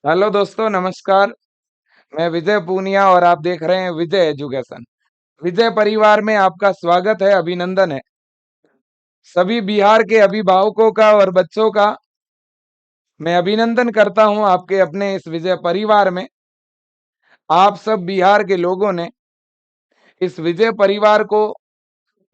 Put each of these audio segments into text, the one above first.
Hello दोस्तों, नमस्कार। मैं विजय पूनिया और आप देख रहे हैं विजय एजुकेशन। विजय परिवार में आपका स्वागत है, अभिनंदन है। सभी बिहार के अभिभावकों का और बच्चों का मैं अभिनंदन करता हूं आपके अपने इस विजय परिवार में। आप सब बिहार के लोगों ने इस विजय परिवार को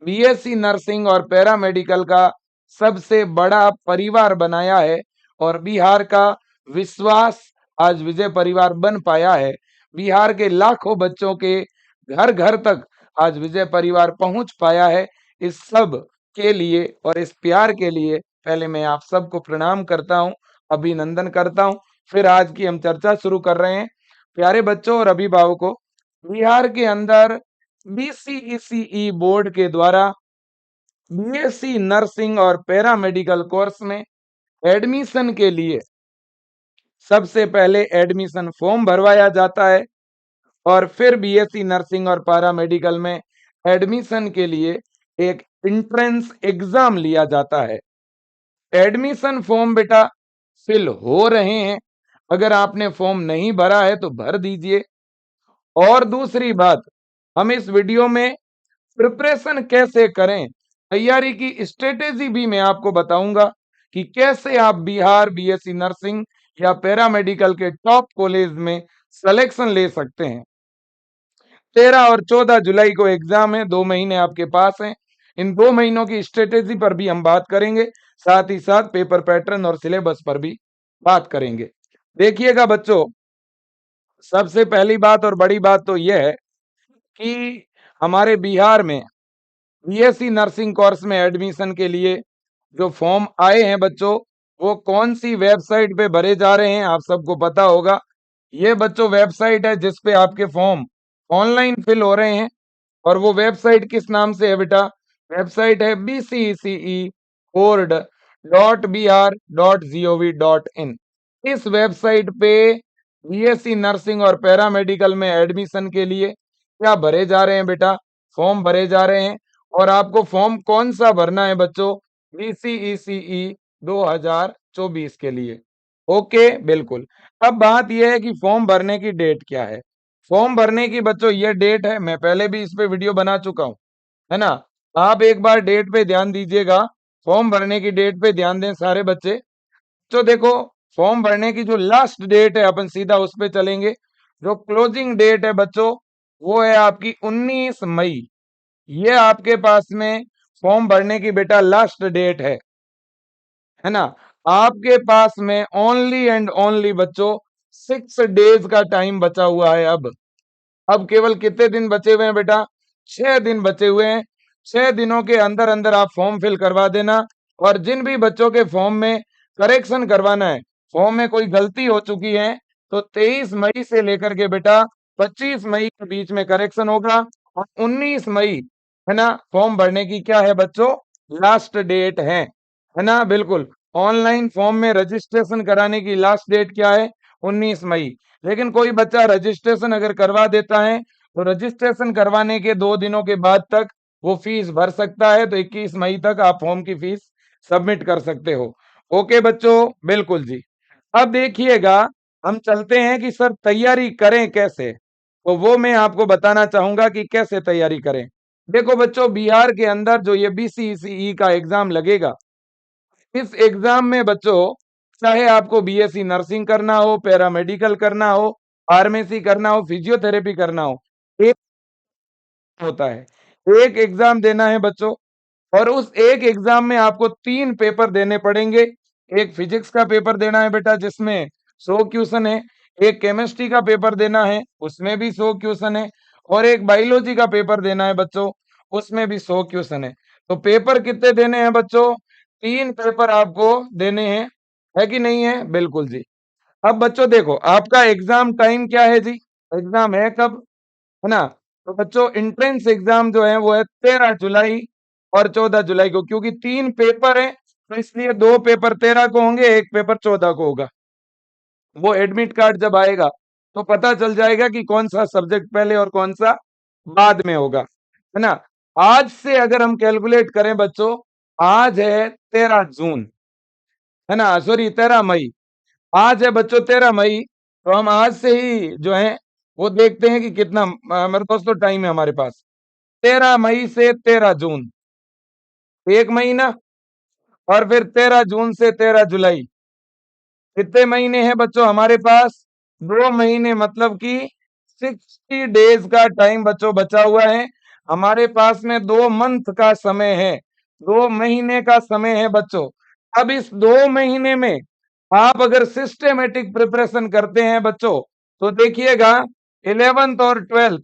बीएससी नर्सिंग और पैरामेडिकल का सबसे बड़ा परिवार बनाया है और बिहार का विश्वास आज विजय परिवार बन पाया है। बिहार के लाखों बच्चों के घर घर तक आज विजय परिवार पहुंच पाया है। इस सब के लिए और इस प्यार के लिए पहले मैं आप सबको प्रणाम करता हूं, अभिनंदन करता हूं। फिर आज की हम चर्चा शुरू कर रहे हैं। प्यारे बच्चों और अभिभावकों, बिहार के अंदर बीसीईसीई बोर्ड के द्वारा बीएससी नर्सिंग और पैरामेडिकल कोर्स में एडमिशन के लिए सबसे पहले एडमिशन फॉर्म भरवाया जाता है और फिर बीएससी नर्सिंग और पैरामेडिकल में एडमिशन के लिए एक एंट्रेंस एग्जाम लिया जाता है। एडमिशन फॉर्म बेटा फिल हो रहे हैं। अगर आपने फॉर्म नहीं भरा है तो भर दीजिए। और दूसरी बात, हम इस वीडियो में प्रिपरेशन कैसे करें, तैयारी की स्ट्रेटेजी भी मैं आपको बताऊंगा कि कैसे आप बिहार बीएससी नर्सिंग या पैरामेडिकल के टॉप कॉलेज में सिलेक्शन ले सकते हैं। 13 और 14 जुलाई को एग्जाम है, 2 महीने आपके पास हैं। इन 2 महीनों की स्ट्रेटेजी पर भी हम बात करेंगे, साथ ही साथ पेपर पैटर्न और सिलेबस पर भी बात करेंगे। देखिएगा बच्चों, सबसे पहली बात और बड़ी बात तो यह है कि हमारे बिहार में बीएससी नर्सिंग कोर्स में एडमिशन के लिए जो फॉर्म आए हैं बच्चों, वो कौन सी वेबसाइट पे भरे जा रहे हैं आप सबको पता होगा। ये बच्चों वेबसाइट है जिस पे आपके फॉर्म ऑनलाइन फिल हो रहे हैं। और वो वेबसाइट किस नाम से है बेटा? वेबसाइट है bceceboard.br.gov.in। इस वेबसाइट पे बीएससी नर्सिंग और पैरामेडिकल में एडमिशन के लिए क्या भरे जा रहे हैं बेटा? फॉर्म भरे जा रहे हैं। और आपको फॉर्म कौन सा भरना है बच्चों? बीसीईसीई 2024 के लिए। ओके, बिल्कुल। अब बात यह है कि फॉर्म भरने की डेट क्या है। फॉर्म भरने की बच्चों ये डेट है, मैं पहले भी इस पे वीडियो बना चुका हूं, है ना। आप एक बार डेट पे ध्यान दीजिएगा, फॉर्म भरने की डेट पे ध्यान दें सारे बच्चे। तो देखो, फॉर्म भरने की जो लास्ट डेट है अपन सीधा उस पे चलेंगे। जो क्लोजिंग डेट है बच्चों, वो है आपकी 19 मई। ये आपके पास में फॉर्म भरने की बेटा लास्ट डेट है ना। आपके पास में ओनली एंड ओनली बच्चों 6 डेज का टाइम बचा हुआ है। अब केवल कितने दिन बचे हुए हैं बेटा? 6 दिन बचे हुए हैं। 6 दिनों के अंदर अंदर आप फॉर्म फिल करवा देना। और जिन भी बच्चों के फॉर्म में करेक्शन करवाना है, फॉर्म में कोई गलती हो चुकी है, तो 23 मई से लेकर के बेटा 25 मई के बीच में करेक्शन होगा। और 19 मई, है ना, फॉर्म भरने की क्या है बच्चों? लास्ट डेट है ना। बिल्कुल। ऑनलाइन फॉर्म में रजिस्ट्रेशन कराने की लास्ट डेट क्या है? 19 मई। लेकिन कोई बच्चा रजिस्ट्रेशन अगर करवा देता है तो रजिस्ट्रेशन करवाने के 2 दिनों के बाद तक वो फीस भर सकता है। तो 21 मई तक आप फॉर्म की फीस सबमिट कर सकते हो। ओके बच्चों, बिल्कुल जी। अब देखिएगा, हम चलते हैं कि सर तैयारी करें कैसे। तो वो मैं आपको बताना चाहूंगा कि कैसे तैयारी करें। देखो बच्चों, बिहार के अंदर जो ये बीसीईसीई का एग्जाम लगेगा, इस एग्जाम में बच्चों चाहे आपको बीएससी नर्सिंग करना हो, पैरामेडिकल करना हो, फार्मेसी करना हो, फिजियोथेरेपी करना हो, एक होता है, एक एग्जाम देना है बच्चों। और उस एक एग्जाम में आपको 3 पेपर देने पड़ेंगे। एक फिजिक्स का पेपर देना है बेटा जिसमें 100 क्वेश्चन है। एक केमिस्ट्री का पेपर देना है, उसमें भी 100 क्वेश्चन है। और एक बायोलॉजी का पेपर देना है बच्चों, उसमें भी 100 क्वेश्चन है। तो पेपर कितने देने हैं बच्चों? 3 पेपर आपको देने हैं, है कि नहीं है? बिल्कुल जी। अब बच्चों देखो, आपका एग्जाम टाइम क्या है जी? एग्जाम है कब, है ना। तो बच्चों एंट्रेंस एग्जाम जो है वो है 13 जुलाई और 14 जुलाई को। क्योंकि 3 पेपर है तो इसलिए 2 पेपर 13 को होंगे, एक पेपर 14 को होगा। वो एडमिट कार्ड जब आएगा तो पता चल जाएगा कि कौन सा सब्जेक्ट पहले और कौन सा बाद में होगा, है ना। आज से अगर हम कैलकुलेट करें बच्चों, आज है 13 जून, है ना, सॉरी 13 मई। आज है बच्चों 13 मई। तो हम आज से ही जो है वो देखते हैं कि कितना मेरे दोस्तों टाइम है हमारे पास। 13 मई से 13 जून, 1 महीना, और फिर 13 जून से 13 जुलाई। कितने महीने हैं बच्चों हमारे पास? 2 महीने, मतलब कि 60 डेज का टाइम बच्चों बचा हुआ है। हमारे पास में 2 मंथ का समय है, 2 महीने का समय है बच्चों। अब इस 2 महीने में आप अगर सिस्टमैटिक प्रिपरेशन करते हैं बच्चों, तो देखिएगा 11th और 12th,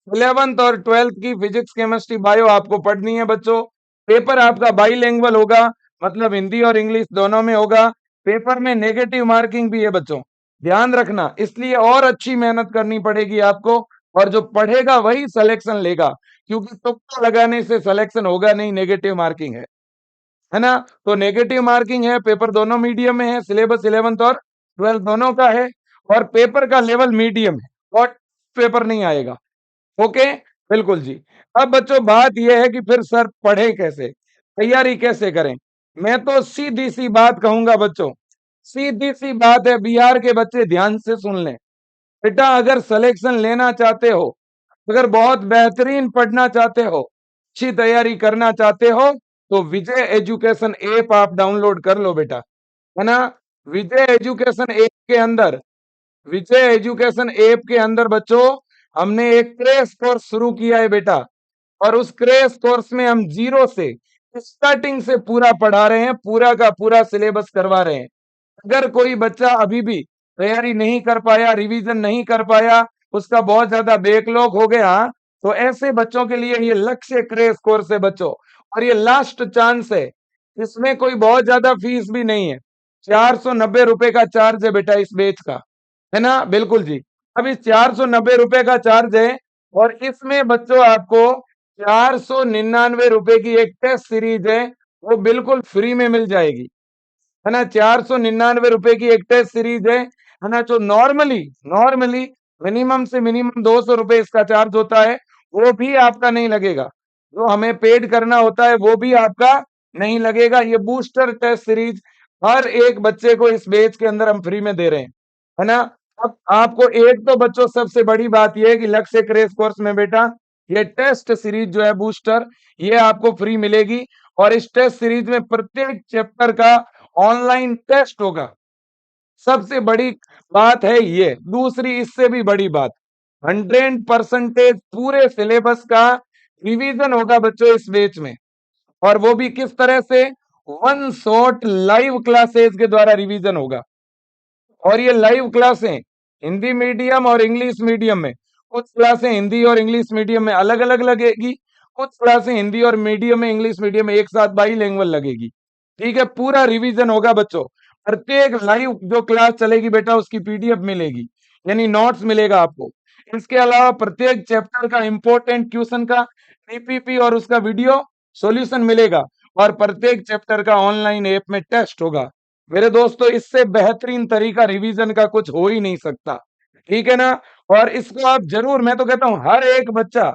11th और 12th की फिजिक्स, केमिस्ट्री, बायो आपको पढ़नी है बच्चों। पेपर आपका बाइलिंगुअल होगा, मतलब हिंदी और इंग्लिश दोनों में होगा। पेपर में नेगेटिव मार्किंग भी है बच्चों, ध्यान रखना, इसलिए और अच्छी मेहनत करनी पड़ेगी आपको। और जो पढ़ेगा वही सिलेक्शन लेगा, क्योंकि तुक्का लगाने से सिलेक्शन होगा नहीं, नेगेटिव मार्किंग है ना। तो नेगेटिव मार्किंग है, पेपर दोनों मीडियम में है, सिलेबस 11th और 12th दोनों का है, और पेपर का लेवल मीडियम है, और पेपर नहीं आएगा। ओके, बिल्कुल जी। अब बच्चों बात यह है कि फिर सर पढ़े कैसे, तैयारी कैसे करें? मैं तो सीधी सी बात कहूंगा बच्चों, सीधी सी बात है, बिहार के बच्चे ध्यान से सुन लें। बेटा अगर सिलेक्शन लेना चाहते हो, अगर बहुत बेहतरीन पढ़ना चाहते हो, अच्छी तैयारी करना चाहते हो, तो विजय एजुकेशन ऐप आप डाउनलोड कर लो बेटा, है ना। विजय एजुकेशन ऐप के अंदर, विजय एजुकेशन ऐप के अंदर बच्चों हमने एक क्रैश कोर्स शुरू किया है बेटा, और उस क्रैश कोर्स में हम जीरो से, स्टार्टिंग से पूरा पढ़ा रहे हैं, पूरा का पूरा सिलेबस करवा रहे हैं। अगर कोई बच्चा अभी भी तैयारी नहीं कर पाया, रिवीजन नहीं कर पाया, उसका बहुत ज्यादा बैकलॉग हो गया, तो ऐसे बच्चों के लिए ये लक्ष्य क्रैश कोर्स है बच्चों, और ये लास्ट चांस है। इसमें कोई बहुत ज्यादा फीस भी नहीं है, 490 रुपए का चार्ज है बेटा इस बैच का, है ना, बिल्कुल जी। अब इस 490 रुपए का चार्ज है, और इसमें बच्चों आपको 499 रुपए की एक टेस्ट सीरीज है, वो बिल्कुल फ्री में मिल जाएगी, है ना। 499 रुपए की एक टेस्ट सीरीज है ना। जो नॉर्मली नॉर्मली मिनिमम से मिनिमम 200 रुपए इसका चार्ज होता है, वो भी आपका नहीं लगेगा। जो हमें पेड करना होता है वो भी आपका नहीं लगेगा। ये बूस्टर टेस्ट सीरीज हर एक बच्चे को इस बैच के अंदर हम फ्री में दे रहे हैं, है ना। अब आपको एक तो बच्चों सबसे बड़ी बात यह है कि लक्ष्य क्रेश कोर्स में बेटा ये टेस्ट सीरीज जो है बूस्टर, ये आपको फ्री मिलेगी, और इस टेस्ट सीरीज में प्रत्येक चैप्टर का ऑनलाइन टेस्ट होगा। सबसे बड़ी बात है ये। दूसरी इससे भी बड़ी बात, 100% पूरे सिलेबस का रिवीजन होगा बच्चों इस बैच में, और वो भी किस तरह से? वन शॉट लाइव क्लासेस के द्वारा रिवीजन होगा। और ये लाइव क्लासें हिंदी मीडियम और इंग्लिश मीडियम में, कुछ क्लासें हिंदी और इंग्लिश मीडियम में अलग अलग लगेगी, कुछ क्लासें हिंदी और मीडियम में, इंग्लिश मीडियम में एक साथ बाईलिंगुअल लगेगी। ठीक है, पूरा रिवीजन होगा बच्चों। प्रत्येक लाइव जो क्लास चलेगी बेटा उसकी पीडीएफ मिलेगी, यानी नोट्स मिलेगा आपको। इसके अलावा प्रत्येक चैप्टर का इंपॉर्टेंट क्वेश्चन का पीपीपी और उसका वीडियो सॉल्यूशन मिलेगा, और प्रत्येक चैप्टर का ऑनलाइन ऐप में टेस्ट होगा। मेरे दोस्तों इससे बेहतरीन तरीका रिवीजन का कुछ हो ही नहीं सकता, ठीक है ना। और इसको आप जरूर, मैं तो कहता हूं हर एक बच्चा,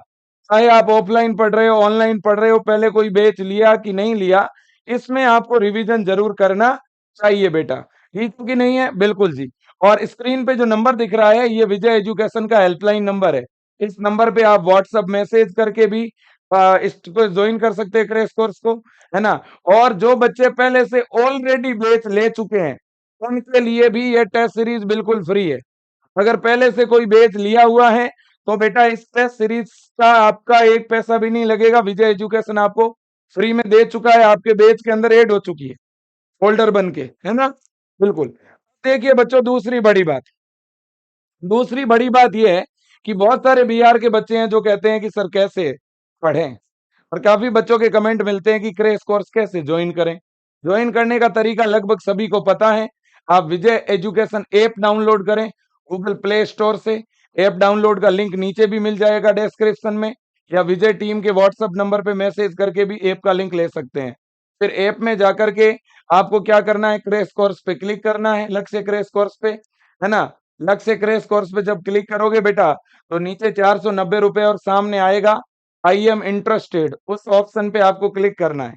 चाहे आप ऑफलाइन पढ़ रहे हो, ऑनलाइन पढ़ रहे हो, पहले कोई बैच लिया कि नहीं लिया, इसमें आपको रिवीजन जरूर करना चाहिए बेटा, ठीक है कि नहीं है? बिल्कुल जी। और स्क्रीन पे जो नंबर दिख रहा है ये विजय एजुकेशन का हेल्पलाइन नंबर है। इस नंबर पे आप व्हाट्सएप मैसेज करके भी इसको ज्वाइन कर सकते हैं क्रैश कोर्स को, है ना। और जो बच्चे पहले से ऑलरेडी बैच ले चुके हैं उनके लिए भी ये टेस्ट सीरीज बिल्कुल फ्री है। अगर पहले से कोई बैच लिया हुआ है तो बेटा इस टेस्ट सीरीज का आपका एक पैसा भी नहीं लगेगा, विजय एजुकेशन आपको फ्री में दे चुका है, आपके बैच के अंदर ऐड हो चुकी है फोल्डर बन के, है ना, बिल्कुल। देखिए बच्चों दूसरी बड़ी बात यह है कि बहुत सारे बिहार के बच्चे हैं जो कहते हैं कि सर कैसे पढ़ें, और काफी बच्चों के कमेंट मिलते हैं कि क्रैश कोर्स कैसे ज्वाइन करें। ज्वाइन करने का तरीका लगभग सभी को पता है। आप विजय एजुकेशन ऐप डाउनलोड करें गूगल प्ले स्टोर से। ऐप डाउनलोड का लिंक नीचे भी मिल जाएगा डिस्क्रिप्शन में, या विजय टीम के व्हाट्सएप नंबर पे मैसेज करके भी ऐप का लिंक ले सकते हैं। फिर ऐप में जाकर के आपको क्या करना है, क्रैश कोर्स पे क्लिक करना है, लक्ष्य क्रैश कोर्स पे, है ना। लक्ष्य क्रैश कोर्स पे जब क्लिक करोगे बेटा तो नीचे 490 रुपए और सामने आएगा आई एम इंटरेस्टेड, उस ऑप्शन पे आपको क्लिक करना है।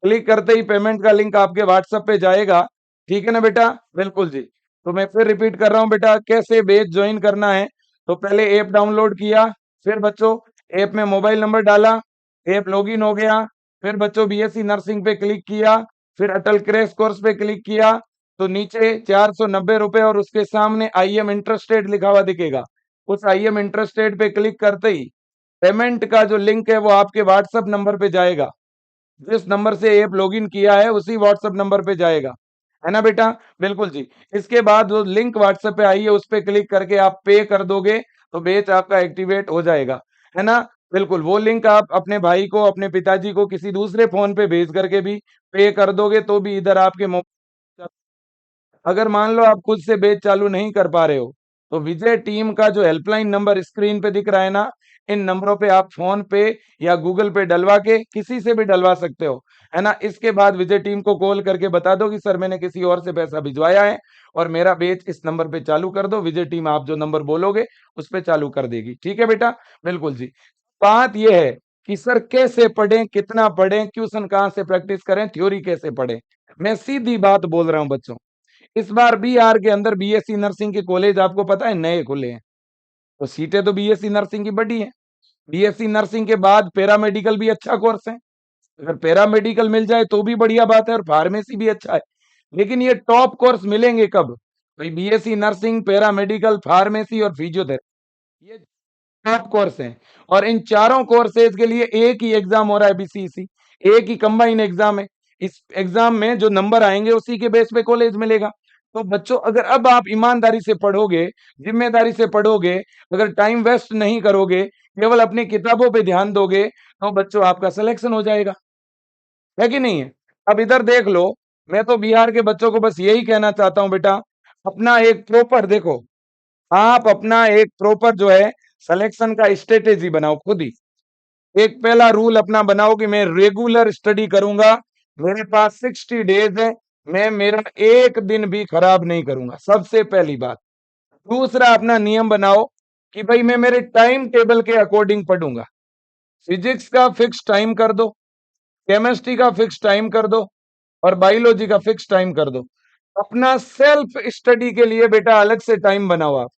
क्लिक करते ही पेमेंट का लिंक आपके व्हाट्सएप पे जाएगा, ठीक है ना बेटा, बिल्कुल जी। तो मैं फिर रिपीट कर रहा हूँ बेटा, कैसे बैच ज्वाइन करना है। तो पहले ऐप डाउनलोड किया, फिर बच्चों ऐप में मोबाइल नंबर डाला, ऐप लॉगिन हो गया, फिर बच्चों बीएससी नर्सिंग पे क्लिक किया, फिर अटल क्रैश कोर्स पे क्लिक किया, तो नीचे 490 रुपए और उसके सामने आई एम इंटरेस्टेड लिखा हुआ दिखेगा। उस आई एम इंटरेस्टेड पे क्लिक करते ही पेमेंट का जो लिंक है वो आपके व्हाट्सएप नंबर पे जाएगा। जिस नंबर से ऐप लॉगिन किया है उसी व्हाट्सएप नंबर पे जाएगा, है ना बेटा? बिल्कुल जी। इसके बाद जो लिंक व्हाट्सएप पे आई है उस पे क्लिक करके आप पे कर दोगे तो बैच आपका एक्टिवेट हो जाएगा, है ना? बिल्कुल, वो लिंक आप अपने भाई को, अपने पिताजी को किसी दूसरे फोन पे भेज करके भी पे कर दोगे तो भी इधर आपके अगर मान लो आप खुद से बैच चालू नहीं कर पा रहे हो, तो विजय टीम का जो हेल्पलाइन नंबर स्क्रीन पे दिख रहा है ना, इन नंबरों पे आप फोन पे या गूगल पे डलवा के किसी से भी डलवा सकते हो, है ना? इसके बाद विजय टीम को कॉल करके बता दो कि सर मैंने किसी और से पैसा भिजवाया है और मेरा बैच इस नंबर पे चालू कर दो। विजय टीम आप जो नंबर बोलोगे उस पे चालू कर देगी। ठीक है बेटा? बिल्कुल जी। बात ये है कि सर कैसे पढ़ें, कितना पढ़ें, ट्यूशन कहाँ से प्रैक्टिस करें, थ्योरी कैसे पढ़ें? मैं सीधी बात बोल रहा हूँ बच्चों। इस बार बीआर के अंदर बीएससी नर्सिंग के कॉलेज आपको पता है नए खुले हैं, तो सीटें तो बीएससी नर्सिंग की बढ़ी हैं। बीएससी नर्सिंग के बाद पैरामेडिकल भी अच्छा कोर्स है, अगर पैरामेडिकल मिल जाए तो भी बढ़िया बात है और फार्मेसी भी अच्छा है। लेकिन ये टॉप कोर्स मिलेंगे कब? भाई बीएससी नर्सिंग, पैरामेडिकल, फार्मेसी और फिजियोथेरेपी, ये टॉप कोर्स हैं। और इन चारों कोर्सेज के लिए एक ही एग्जाम हो रहा है बीसीईसी, एक ही कंबाइन एग्जाम है। इस एग्जाम में जो नंबर आएंगे उसी के बेस पे कॉलेज मिलेगा। तो बच्चों अगर अब आप ईमानदारी से पढ़ोगे, जिम्मेदारी से पढ़ोगे, अगर टाइम वेस्ट नहीं करोगे, केवल अपनी किताबों पे ध्यान दोगे, तो बच्चों आपका सिलेक्शन हो जाएगा, है कि नहीं है? अब इधर देख लो, मैं तो बिहार के बच्चों को बस यही कहना चाहता हूं बेटा, अपना एक प्रॉपर देखो, आप अपना एक प्रॉपर जो है सिलेक्शन का स्ट्रेटेजी बनाओ खुद ही। एक पहला रूल अपना बनाओ कि मैं रेगुलर स्टडी करूंगा, मेरे पास 60 डेज है, मैं मेरा एक दिन भी खराब नहीं करूंगा, सबसे पहली बात। दूसरा अपना नियम बनाओ कि भाई मैं मेरे टाइम टेबल के अकॉर्डिंग पढ़ूंगा। फिजिक्स का फिक्स टाइम कर दो, केमिस्ट्री का फिक्स टाइम कर दो और बायोलॉजी का फिक्स टाइम कर दो। अपना सेल्फ स्टडी के लिए बेटा अलग से टाइम बनाओ आप,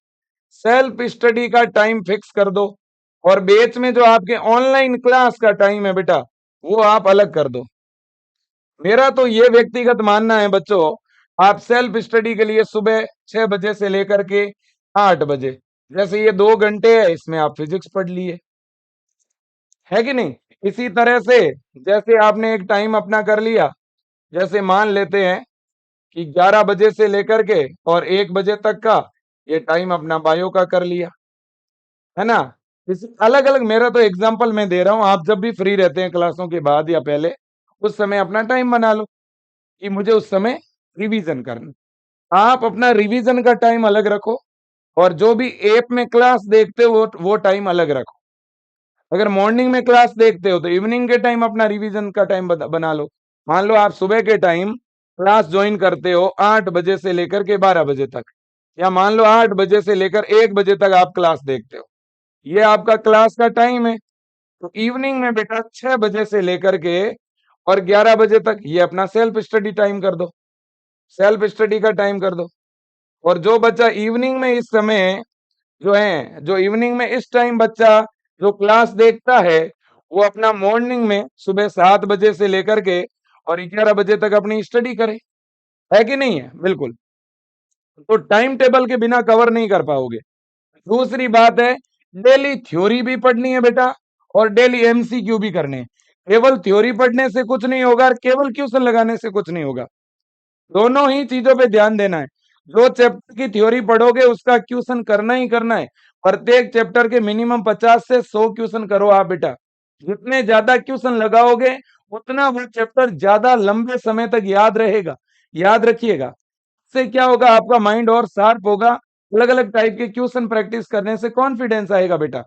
सेल्फ स्टडी का टाइम फिक्स कर दो और बेच में जो आपके ऑनलाइन क्लास का टाइम है बेटा वो आप अलग कर दो। मेरा तो ये व्यक्तिगत मानना है बच्चों, आप सेल्फ स्टडी के लिए सुबह 6 बजे से लेकर के 8 बजे, जैसे ये 2 घंटे है इसमें आप फिजिक्स पढ़ लिए, है कि नहीं? इसी तरह से जैसे आपने एक टाइम अपना कर लिया, जैसे मान लेते हैं कि 11 बजे से लेकर के और 1 बजे तक का ये टाइम अपना बायो का कर लिया, है ना? इस अलग अलग, मेरा तो एग्जाम्पल मैं दे रहा हूं, आप जब भी फ्री रहते हैं क्लासों के बाद या पहले उस समय अपना टाइम बना लो कि मुझे उस समय रिवीजन करना। आप अपना रिवीजन का टाइम अलग रखो और जो भी ऐप में क्लास देखते हो वो टाइम अलग रखो। अगर मॉर्निंग में क्लास देखते हो तो इवनिंग के टाइम अपना रिवीजन का टाइम बना लो। मान लो आप सुबह के टाइम क्लास ज्वाइन करते हो 8 बजे से लेकर के 12 बजे तक, या मान लो 8 बजे से लेकर 1 बजे तक आप क्लास देखते हो, ये आपका क्लास का टाइम है। तो इवनिंग में बेटा 6 बजे से लेकर के और 11 बजे तक ये अपना सेल्फ स्टडी टाइम कर दो, सेल्फ स्टडी का टाइम कर दो। और जो बच्चा इवनिंग में इस समय जो इवनिंग में इस टाइम बच्चा जो क्लास देखता है वो अपना मॉर्निंग में सुबह 7 बजे से लेकर के और 11 बजे तक अपनी स्टडी करे, है कि नहीं है? बिल्कुल। तो टाइम टेबल के बिना कवर नहीं कर पाओगे। दूसरी बात है, डेली थ्योरी भी पढ़नी है बेटा और डेली एमसीक्यू भी करने हैं। केवल थ्योरी पढ़ने से कुछ नहीं होगा और केवल क्वेश्चन लगाने से कुछ नहीं होगा, दोनों ही चीजों पे ध्यान देना है। जो चैप्टर की थ्योरी पढ़ोगे उसका क्वेश्चन करना ही करना है। प्रत्येक चैप्टर के मिनिमम 50 से 100 क्वेश्चन करो आप बेटा। जितने ज्यादा क्वेश्चन लगाओगे उतना वो चैप्टर ज्यादा लंबे समय तक याद रहेगा। याद रखिएगा, इससे क्या होगा, आपका माइंड और शार्प होगा। अलग अलग टाइप के क्वेश्चन प्रैक्टिस करने से कॉन्फिडेंस आएगा बेटा,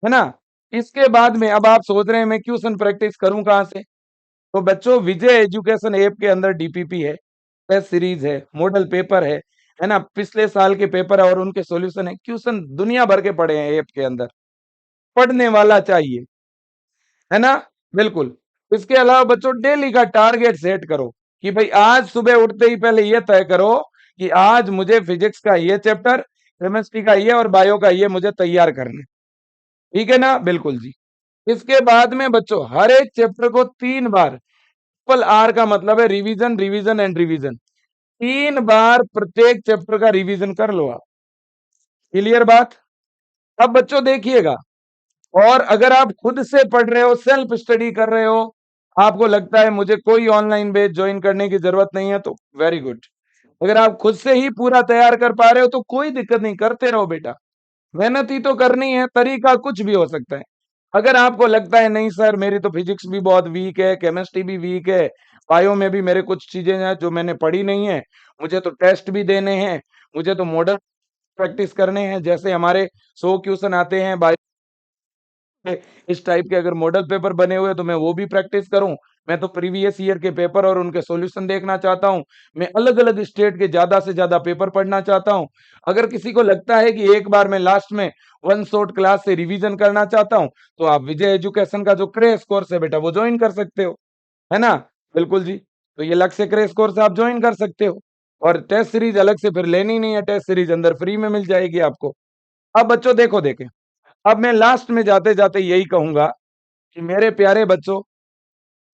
है ना? इसके बाद में अब आप सोच रहे हैं मैं क्वेश्चन प्रैक्टिस करूं कहां से? तो बच्चों विजय एजुकेशन ऐप के अंदर डीपीपी है, टेस्ट सीरीज है, मॉडल पेपर है ना? पिछले साल के पेपर और उनके सॉल्यूशन है, क्वेश्चन दुनिया भर के पड़े हैं ऐप के अंदर। पढ़ने वाला चाहिए, है ना? बिल्कुल। इसके अलावा बच्चों डेली का टारगेट सेट करो कि भाई आज सुबह उठते ही पहले ये तय करो कि आज मुझे फिजिक्स का ये चैप्टर, केमिस्ट्री का ये और बायो का ये मुझे तैयार करना है। ठीक है ना? बिल्कुल जी। इसके बाद में बच्चों हर एक चैप्टर को 3 बार, ट्रिपल आर का मतलब है रिवीजन, रिवीजन एंड रिवीजन। 3 बार प्रत्येक चैप्टर का रिवीजन कर लो आप। क्लियर बात? अब बच्चों देखिएगा, और अगर आप खुद से पढ़ रहे हो, सेल्फ स्टडी कर रहे हो, आपको लगता है मुझे कोई ऑनलाइन बैच ज्वाइन करने की जरूरत नहीं है, तो वेरी गुड। अगर आप खुद से ही पूरा तैयार कर पा रहे हो तो कोई दिक्कत नहीं, करते रहो बेटा। मेहनत ही तो करनी है, तरीका कुछ भी हो सकता है। अगर आपको लगता है नहीं सर मेरी तो फिजिक्स भी बहुत वीक है, केमिस्ट्री भी वीक है, बायो में भी मेरे कुछ चीजें हैं जो मैंने पढ़ी नहीं है, मुझे तो टेस्ट भी देने हैं, मुझे तो मॉडल प्रैक्टिस करने हैं, जैसे हमारे 100 क्वेश्चन आते हैं बायो, इस टाइप के अगर मॉडल पेपर बने हुए तो मैं वो भी प्रैक्टिस करूं। मैं तो प्रीवियस ईयर के पेपर और उनके सॉल्यूशन देखना चाहता हूं। मैं अलग अलग स्टेट के ज्यादा से ज्यादा पेपर पढ़ना चाहता हूं। अगर किसी को लगता है कि एक बार मैं लास्ट में वन शॉट क्लास से रिवीजन करना चाहता हूं, तो आप विजय एजुकेशन का जो क्रैश कोर्स है बेटा वो ज्वाइन कर सकते हो, है ना? बिल्कुल जी। तो ये लक्ष्य क्रैश कोर्स आप ज्वाइन कर सकते हो, और टेस्ट सीरीज अलग से फिर लेनी नहीं है, टेस्ट सीरीज अंदर फ्री में मिल जाएगी आपको। अब बच्चों देखो देखें, अब मैं लास्ट में जाते जाते यही कहूंगा कि मेरे प्यारे बच्चों,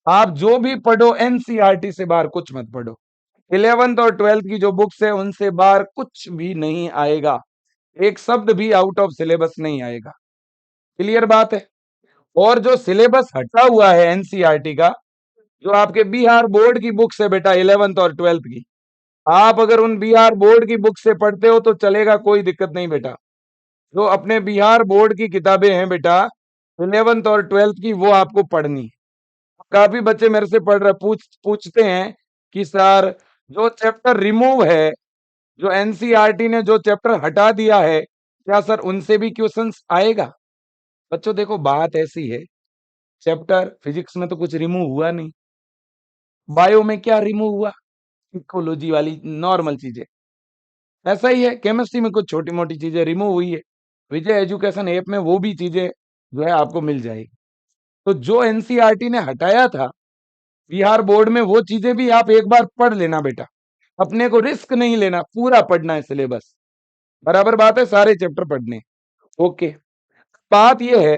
आप जो भी पढ़ो एनसीईआरटी से बाहर कुछ मत पढ़ो। 11th और 12th की जो बुक्स है उनसे बाहर कुछ भी नहीं आएगा, एक शब्द भी आउट ऑफ सिलेबस नहीं आएगा। क्लियर बात है? और जो सिलेबस हटा हुआ है एनसीईआरटी का, जो आपके बिहार बोर्ड की बुक्स है बेटा 11th और 12th की, आप अगर उन बिहार बोर्ड की बुक से पढ़ते हो तो चलेगा, कोई दिक्कत नहीं बेटा। जो अपने बिहार बोर्ड की किताबें हैं बेटा 11th और 12th की, वो आपको पढ़नी है। काफी बच्चे मेरे से पढ़ रहे पूछते हैं कि सर जो चैप्टर रिमूव है, जो एनसीईआरटी ने जो चैप्टर हटा दिया है, क्या सर उनसे भी क्वेश्चंस आएगा? बच्चों देखो बात ऐसी है, चैप्टर फिजिक्स में तो कुछ रिमूव हुआ नहीं, बायो में क्या रिमूव हुआ? इकोलॉजी वाली नॉर्मल चीजें। ऐसा ही है केमिस्ट्री में कुछ छोटी मोटी चीजें रिमूव हुई है, विजय एजुकेशन ऐप में वो भी चीजें जो है आपको मिल जाएगी। तो जो एनसीईआरटी ने हटाया था बिहार बोर्ड में, वो चीजें भी आप एक बार पढ़ लेना बेटा। अपने को रिस्क नहीं लेना, पूरा पढ़ना है सिलेबस। बराबर बात है, सारे चैप्टर पढ़ने। ओके। बात यह है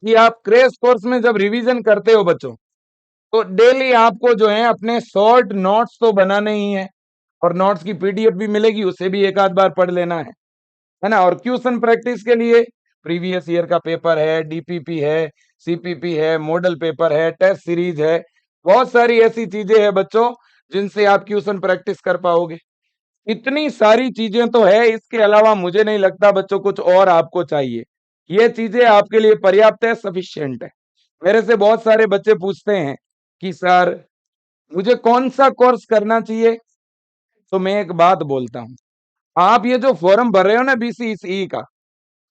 कि आप क्रैश कोर्स में जब रिवीजन करते हो बच्चों, तो डेली आपको जो है अपने शॉर्ट नोट्स तो बनाने ही है, और नोट्स की पीडीएफ भी मिलेगी, उसे भी एक आध बार पढ़ लेना है ना? और क्वेश्चन प्रैक्टिस के लिए प्रीवियस ईयर का पेपर है, डीपीपी है, सीपीपी है, मॉडल पेपर है, टेस्ट सीरीज है, बहुत सारी ऐसी चीजें हैं बच्चों जिनसे आप क्वेश्चन प्रैक्टिस कर पाओगे। इतनी सारी चीजें तो है, इसके अलावा मुझे नहीं लगता बच्चों कुछ और आपको चाहिए। ये चीजें आपके लिए पर्याप्त है, सफिशिएंट है। मेरे से बहुत सारे बच्चे पूछते हैं कि सर मुझे कौन सा कोर्स करना चाहिए, तो मैं एक बात बोलता हूँ, आप ये जो फॉर्म भर रहे हो ना बीसीई का,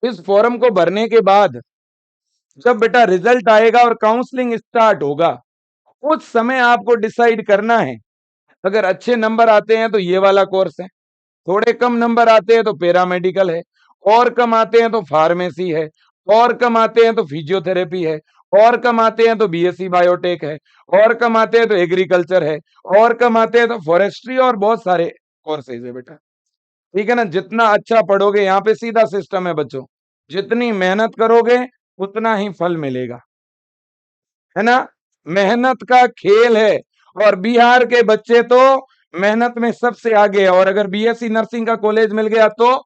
इस फॉर्म को भरने के बाद जब बेटा रिजल्ट आएगा और काउंसलिंग स्टार्ट होगा, उस समय आपको डिसाइड करना है। अगर अच्छे नंबर आते हैं तो ये वाला कोर्स है, थोड़े कम नंबर आते हैं तो पैरामेडिकल है, और कम आते हैं तो फार्मेसी है, और कम आते हैं तो फिजियोथेरेपी है, और कम आते हैं तो बीएससी बायोटेक है, और कम आते हैं तो एग्रीकल्चर है, और कम आते हैं तो फॉरेस्ट्री, और बहुत सारे कोर्सेज है बेटा। ठीक है ना? जितना अच्छा पढ़ोगे, यहाँ पे सीधा सिस्टम है बच्चों, जितनी मेहनत करोगे उतना ही फल मिलेगा, है ना? मेहनत का खेल है, और बिहार के बच्चे तो मेहनत में सबसे आगे है। और अगर बीएससी नर्सिंग का कॉलेज मिल गया तो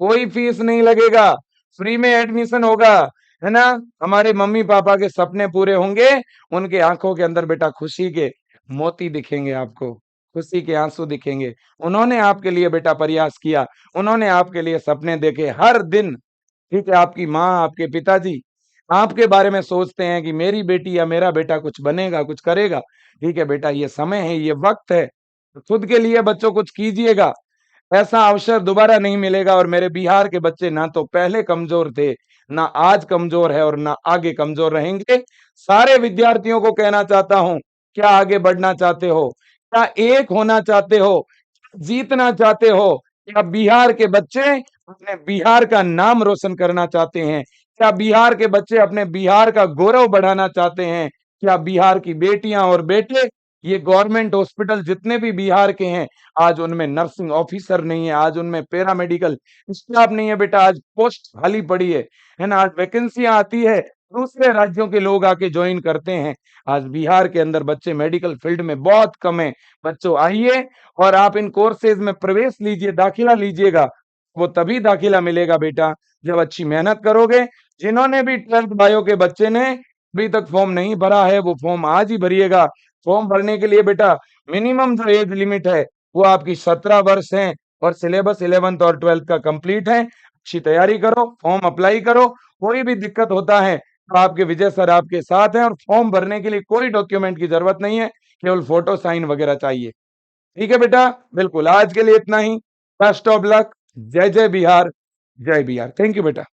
कोई फीस नहीं लगेगा, फ्री में एडमिशन होगा, है ना? हमारे मम्मी पापा के सपने पूरे होंगे, उनके आंखों के अंदर बेटा खुशी के मोती दिखेंगे आपको, खुशी के आंसू दिखेंगे। उन्होंने आपके लिए बेटा प्रयास किया, उन्होंने आपके लिए सपने देखे हर दिन। ठीक है, आपकी माँ, आपके पिताजी आपके बारे में सोचते हैं कि मेरी बेटी या मेरा बेटा कुछ बनेगा, कुछ करेगा। ठीक है बेटा, ये समय है, ये वक्त है, तो खुद के लिए बच्चों कुछ कीजिएगा। ऐसा अवसर दोबारा नहीं मिलेगा। और मेरे बिहार के बच्चे ना तो पहले कमजोर थे, ना आज कमजोर है, और ना आगे कमजोर रहेंगे। सारे विद्यार्थियों को कहना चाहता हूं, क्या आगे बढ़ना चाहते हो? क्या एक होना चाहते हो? जीतना चाहते हो? क्या बिहार के बच्चे अपने बिहार का नाम रोशन करना चाहते हैं? क्या बिहार के बच्चे अपने बिहार का गौरव बढ़ाना चाहते हैं? क्या बिहार की बेटियां और बेटे ये गवर्नमेंट हॉस्पिटल जितने भी बिहार के हैं, आज उनमें नर्सिंग ऑफिसर नहीं है, आज उनमें पैरामेडिकल स्टाफ नहीं है बेटा, आज पोस्ट खाली पड़ी है ना? आज वैकेंसियाँ आती है, दूसरे राज्यों के लोग आके जॉइन करते हैं। आज बिहार के अंदर बच्चे मेडिकल फील्ड में बहुत कम हैं। बच्चों आइए और आप इन कोर्सेज़ में प्रवेश लीजिए, दाखिला लीजिएगा। वो तभी दाखिला मिलेगा बेटा, जब अच्छी मेहनत करोगे। जिन्होंने भी 12th बायो के बच्चे ने अभी तक फॉर्म नहीं भरा है, वो फॉर्म आज ही भरिएगा। फॉर्म भरने के लिए बेटा मिनिमम जो एज लिमिट है, वो आपकी 17 वर्ष है और सिलेबस 11th और 12th का कंप्लीट है। अच्छी तैयारी करो, फॉर्म अप्लाई करो। कोई भी दिक्कत होता है, तो आपके विजय सर आपके साथ हैं और फॉर्म भरने के लिए कोई डॉक्यूमेंट की ज़रूरत नहीं है, केवल फोटो साइन वगैरह चाहिए। ठीक है बेटा? बिल्कुल, आज के लिए इतना ही। Best of luck. जय जय बिहार, जय बिहार। थैंक यू बेटा।